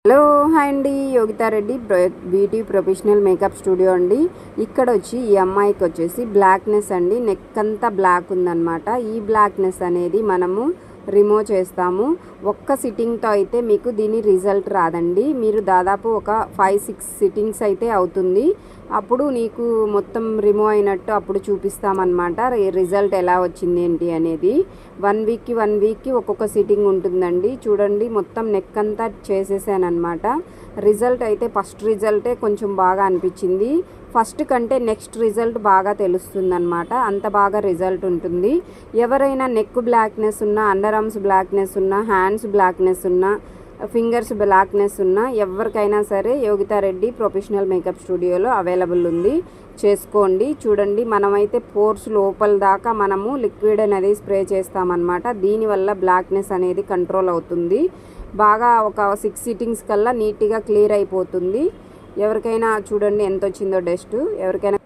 Hello hi అండి, Yogita Reddy beauty professional makeup studio అండి. ఇక్కడ వచ్చి ఈ అమ్మాయికి వచ్చేసి బ్లాక్నెస్ అండి, నెక్ అంతా బ్లాక్ ఉందన్నమాట. ఈ బ్లాక్నెస్ అనేది మనము రిమూవ్ చేస్తాము. ఒక్క సిట్టింగ్తో అయితే మీకు దీని రిజల్ట్ రాదండి. మీరు దాదాపు ఒక 5-6 సిట్టింగ్స్ అయితే అవుతుంది. అప్పుడు నీకు మొత్తం రిమూవ్ అయినట్టు అప్పుడు చూపిస్తామన్నమాట. రిజల్ట్ ఎలా వచ్చింది ఏంటి అనేది 1 వీక్కి ఒక్కొక్క సిట్టింగ్ ఉంటుందండి. చూడండి, మొత్తం నెక్ అంతా చేసేసానమాట. రిజల్ట్ అయితే ఫస్ట్ రిజల్టే కొంచెం బాగా అనిపించింది. ఫస్ట్ కంటే నెక్స్ట్ రిజల్ట్ బాగా తెలుస్తుందన్నమాట. అంత బాగా రిజల్ట్ ఉంటుంది. ఎవరైనా నెక్ బ్లాక్నెస్ ఉన్నా, అండర్ ఆర్మ్స్ బ్లాక్నెస్ ఉన్నా, హ్యాండ్స్ బ్లాక్నెస్ ఉన్నా, ఫింగర్స్ బ్లాక్నెస్ ఉన్నా ఎవరికైనా సరే యోగితా రెడ్డి ప్రొఫెషనల్ మేకప్ స్టూడియోలో అవైలబుల్ ఉంది, చేసుకోండి. చూడండి, మనమైతే పోర్స్ లోపల దాకా మనము లిక్విడ్ అనేది స్ప్రే చేస్తామన్నమాట. దీనివల్ల బ్లాక్నెస్ అనేది కంట్రోల్ అవుతుంది. బాగా ఒక 6 సిట్టింగ్స్ కల్లా నీట్గా క్లియర్ అయిపోతుంది. ఎవరికైనా చూడండి ఎంత వచ్చిందో డస్ట్. ఎవరికైనా